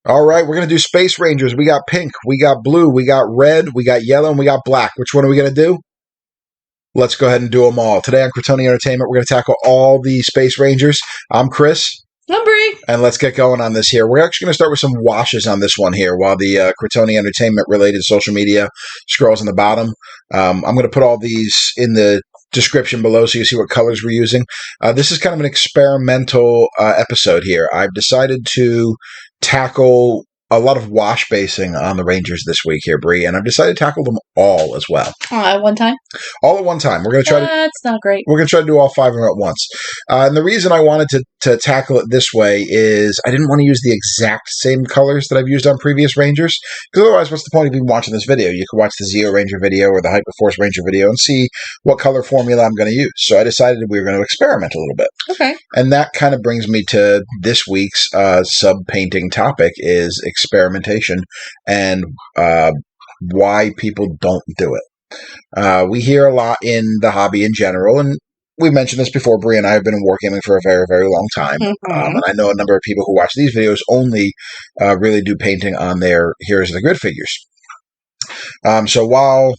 All right, we're going to do Space Rangers. We got pink, we got blue, we got red, we got yellow, and we got black. Which one are we going to do? Let's go ahead and do them all. Today on Crotoni Entertainment, we're going to tackle all the Space Rangers. I'm Chris. I'm Bree. And let's get going on this here. We're actually going to start with some washes on this one here while the Crotoni Entertainment-related social media scrolls on the bottom. I'm going to put all these in the description below so you see what colors we're using. This is kind of an experimental episode here. I've decided to tackle a lot of wash basing on the Rangers this week here, Bree, and I've decided to tackle them all as well. At one time? All at one time. We're going to try That's not great. We're going to try to do all 5 of them at once. And the reason I wanted to tackle it this way is I didn't want to use the exact same colors that I've used on previous Rangers, because otherwise what's the point of even watching this video? You could watch the Zeo Ranger video or the Hyperforce Ranger video and see what color formula I'm going to use. So I decided we were going to experiment a little bit. Okay. And that kind of brings me to this week's sub-painting topic is experimentation and why people don't do it. We hear a lot in the hobby in general, and we mentioned this before. Bree and I have been in wargaming for a very, very long time, and I know a number of people who watch these videos only really do painting on their Heroes of the Grid figures. So while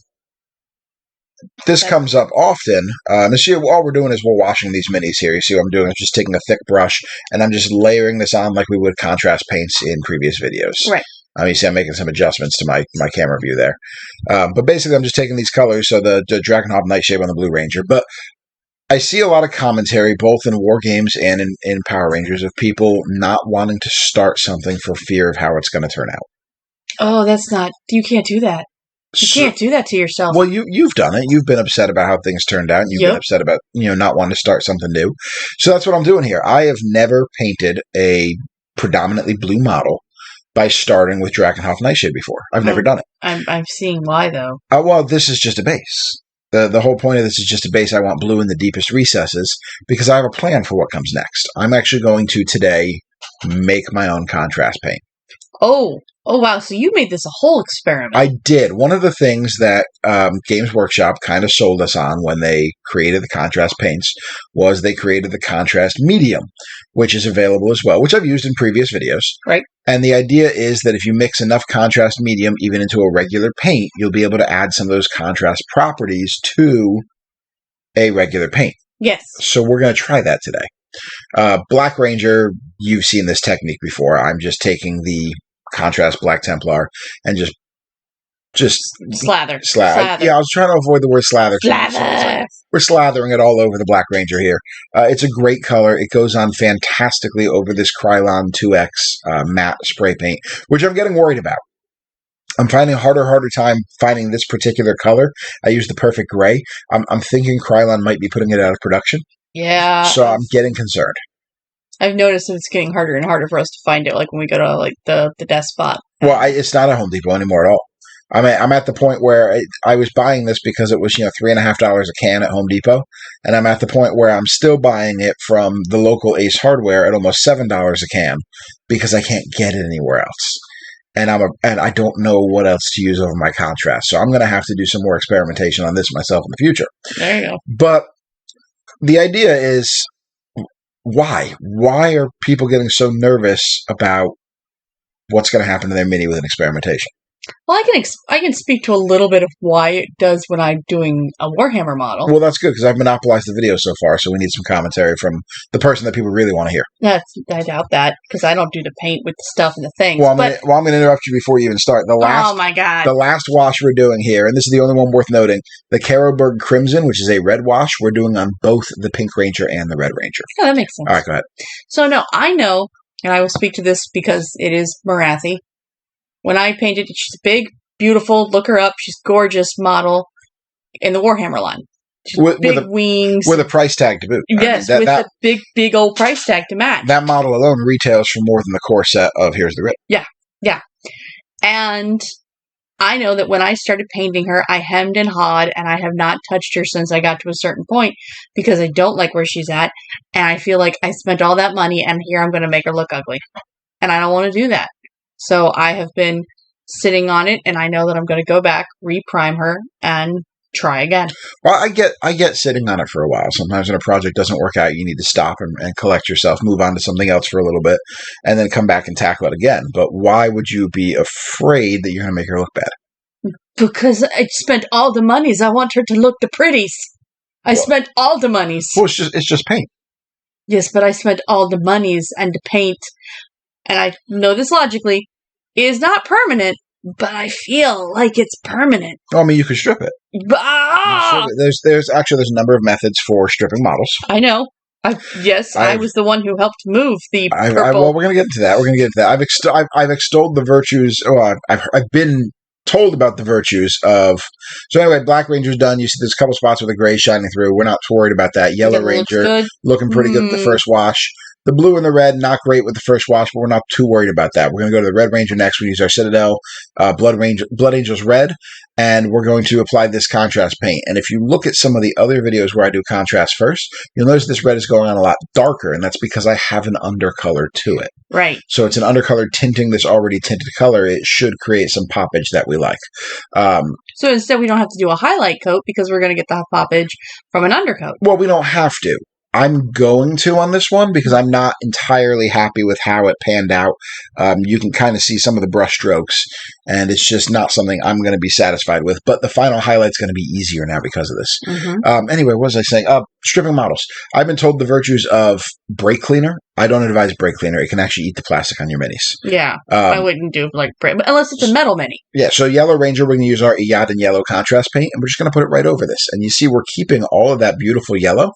this comes up often, this year all we're doing is we're washing these minis here. You see what I'm doing? I'm just taking a thick brush, and I'm just layering this on like we would contrast paints in previous videos. Right. You see I'm making some adjustments to my camera view there. But basically I'm just taking these colors, so the Drakenhof Nightshade on the Blue Ranger. But I see a lot of commentary, both in War Games and in Power Rangers, of people not wanting to start something for fear of how it's going to turn out. Oh, that's not... You can't do that. You can't do that to yourself. Well, you've done it. You've been upset about how things turned out. And you've been upset about not wanting to start something new. So that's what I'm doing here. I have never painted a predominantly blue model by starting with Drakenhof Nightshade before. I've never done it. I'm seeing why, though. Well, this is just a base. The whole point of this is just a base. I want blue in the deepest recesses because I have a plan for what comes next. I'm actually going to today make my own contrast paint. Oh, wow. So you made this a whole experiment. I did. One of the things that Games Workshop kind of sold us on when they created the contrast paints was they created the contrast medium, which is available as well, which I've used in previous videos. Right. And the idea is that if you mix enough contrast medium even into a regular paint, you'll be able to add some of those contrast properties to a regular paint. Yes. So we're going to try that today. Black Ranger, you've seen this technique before. I'm just taking the contrast Black Templar and just slather. Yeah, I was trying to avoid the word slather. Slather. We're slathering it all over the Black Ranger here. It's a great color. It goes on fantastically over this Krylon 2X matte spray paint, which I'm getting worried about. I'm finding a harder time finding this particular color. I use the perfect gray. I'm thinking Krylon might be putting it out of production. Yeah. So I'm getting concerned. I've noticed that it's getting harder and harder for us to find it, like when we go to the desk spot. Well, it's not at Home Depot anymore at all. I'm at the point where I was buying this because it was $3.50 a can at Home Depot, and I'm at the point where I'm still buying it from the local Ace Hardware at almost $7 a can because I can't get it anywhere else. And I don't know what else to use over my contrast, so I'm going to have to do some more experimentation on this myself in the future. There you go. But the idea is, why? Why are people getting so nervous about what's going to happen to their mini with an experimentation? Well, I can speak to a little bit of why it does when I'm doing a Warhammer model. Well, that's good, because I've monopolized the video so far, so we need some commentary from the person that people really want to hear. I doubt that, because I don't do the paint with the stuff and the things. Well, I'm going to interrupt you before you even start. Oh, my God. The last wash we're doing here, and this is the only one worth noting, the Carroburg Crimson, which is a red wash, we're doing on both the Pink Ranger and the Red Ranger. Yeah, that makes sense. All right, go ahead. So, no, I know, and I will speak to this because it is Marathi. When I painted it, she's a big, beautiful, look her up, she's gorgeous model in the Warhammer line. With big wings. With a price tag to boot. Yes, with a big old price tag to match. That model alone retails for more than the core set of Here's the Rip. Yeah. And I know that when I started painting her, I hemmed and hawed, and I have not touched her since I got to a certain point because I don't like where she's at, and I feel like I spent all that money, and here I'm going to make her look ugly. And I don't want to do that. So I have been sitting on it, and I know that I'm going to go back, reprime her, and try again. Well, I get sitting on it for a while. Sometimes when a project doesn't work out, you need to stop and collect yourself, move on to something else for a little bit, and then come back and tackle it again. But why would you be afraid that you're going to make her look bad? Because I spent all the monies. I want her to look the pretties. I spent all the monies. Well, it's just paint. Yes, but I spent all the monies and the paint, and I know this logically, is not permanent, but I feel like it's permanent. Oh, I mean, you could strip it. Ah! There's a number of methods for stripping models. I know. I was the one who helped move the purple. Well, we're going to get into that. I've extolled the virtues. Oh, I've been told about the virtues of. So anyway, Black Ranger's done. You see there's a couple spots with the gray shining through. We're not worried about that. Yellow Ranger looking pretty good with the first wash. The blue and the red, not great with the first wash, but we're not too worried about that. We're going to go to the Red Ranger next. We use our Citadel Blood Angels Red, and we're going to apply this contrast paint. And if you look at some of the other videos where I do contrast first, you'll notice this red is going on a lot darker, and that's because I have an undercolor to it. Right. So it's an undercolor tinting this already tinted color. It should create some poppage that we like. So instead, we don't have to do a highlight coat because we're going to get the poppage from an undercoat. Well, we don't have to. I'm going to on this one because I'm not entirely happy with how it panned out. You can kind of see some of the brush strokes, and it's just not something I'm going to be satisfied with. But the final highlight's going to be easier now because of this. Mm-hmm. Anyway, what was I saying? Stripping models. I've been told the virtues of brake cleaner. I don't advise brake cleaner. It can actually eat the plastic on your minis. Yeah, I wouldn't do like brake, unless it's a metal mini. Yeah, so Yellow Ranger, we're going to use our Iyanden Yellow contrast paint, and we're just going to put it right over this. And you see we're keeping all of that beautiful yellow.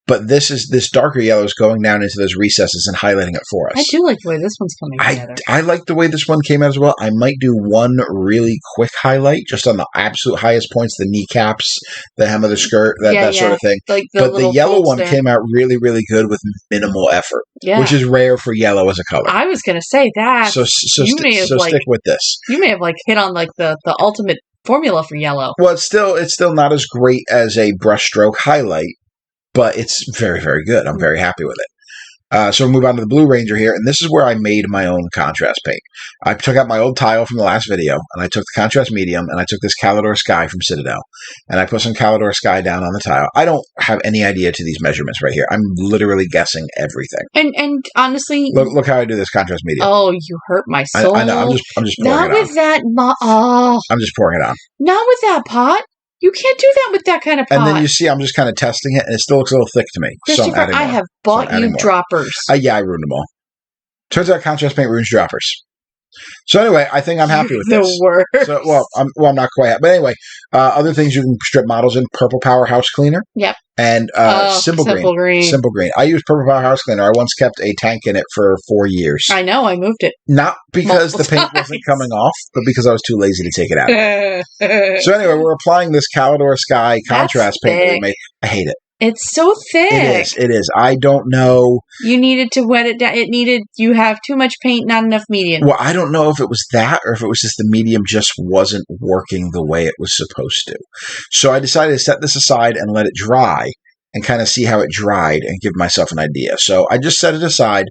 But this darker yellow is going down into those recesses and highlighting it for us. I do like the way this one's coming together. I like the way this one came out as well. I might do one really quick highlight just on the absolute highest points, the kneecaps, the hem of the skirt, that sort of thing. Like but the yellow one came out really, really good with minimal effort, which is rare for yellow as a color. I was going to say that. So stick with this. You may have hit on the ultimate formula for yellow. Well, it's still not as great as a brushstroke highlight. But it's very, very good. I'm very happy with it. So we'll move on to the Blue Ranger here. And this is where I made my own contrast paint. I took out my old tile from the last video, and I took the contrast medium, and I took this Caledor Sky from Citadel. And I put some Caledor Sky down on the tile. I don't have any idea to these measurements right here. I'm literally guessing everything. And honestly... Look how I do this contrast medium. Oh, you hurt my soul. I know. I'm just pouring it on. Not with that... I'm just pouring it on. Not with that pot. You can't do that with that kind of pot. And then you see I'm just kind of testing it, and it still looks a little thick to me. Christopher, so I have bought you droppers. Yeah, I ruined them all. Turns out contrast paint ruins droppers. So anyway, I think I'm happy with this. The worst. So, I'm not quite happy. But anyway, other things you can strip models in: Purple Power House Cleaner. Yep. And Simple Green. Simple Green. I use Purple Power House Cleaner. I once kept a tank in it for 4 years. I know. I moved it. Not because the paint wasn't coming off, but because I was too lazy to take it out. So anyway, we're applying this Caledor Sky contrast paint that we made. I hate it. It's so thick. It is. I don't know. You needed to wet it down. You have too much paint, not enough medium. Well, I don't know if it was that or if it was just the medium just wasn't working the way it was supposed to. So I decided to set this aside and let it dry and kind of see how it dried and give myself an idea. So I just set it aside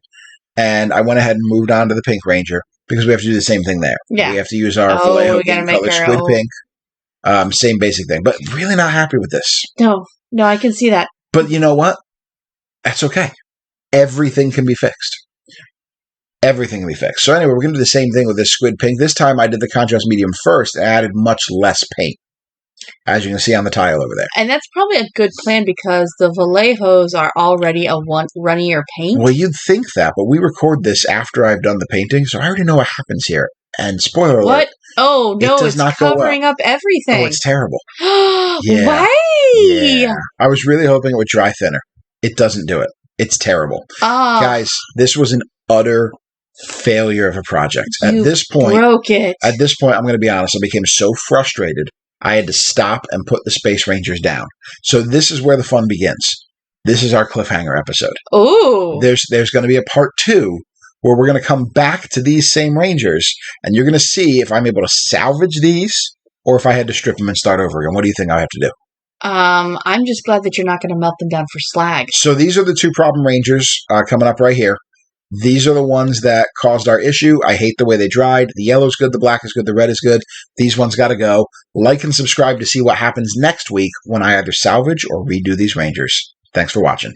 and I went ahead and moved on to the Pink Ranger because we have to do the same thing there. Yeah. We have to use our Vallejo color Squid Pink. Same basic thing, but really not happy with this. No, I can see that. But you know what? That's okay. Everything can be fixed. Everything can be fixed. So anyway, we're going to do the same thing with this Squid Pink. This time I did the contrast medium first and added much less paint, as you can see on the tile over there. And that's probably a good plan because the Vallejos are already a runnier paint. Well, you'd think that, but we record this after I've done the painting, so I already know what happens here. And spoiler alert. What? Oh, no, it's covering up everything. Oh, it's terrible. Yeah. Why? Yeah. I was really hoping it would dry thinner. It doesn't do it. It's terrible. Oh. Guys, this was an utter failure of a project. At this point, broke it. At this point, I'm going to be honest, I became so frustrated, I had to stop and put the Space Rangers down. So this is where the fun begins. This is our cliffhanger episode. Oh. There's going to be a part 2 where we're going to come back to these same Rangers, and you're going to see if I'm able to salvage these or if I had to strip them and start over again. What do you think I have to do? I'm just glad that you're not going to melt them down for slag. So these are the 2 problem Rangers coming up right here. These are the ones that caused our issue. I hate the way they dried. The yellow's good, the black is good, the red is good. These ones got to go. Like and subscribe to see what happens next week when I either salvage or redo these Rangers. Thanks for watching.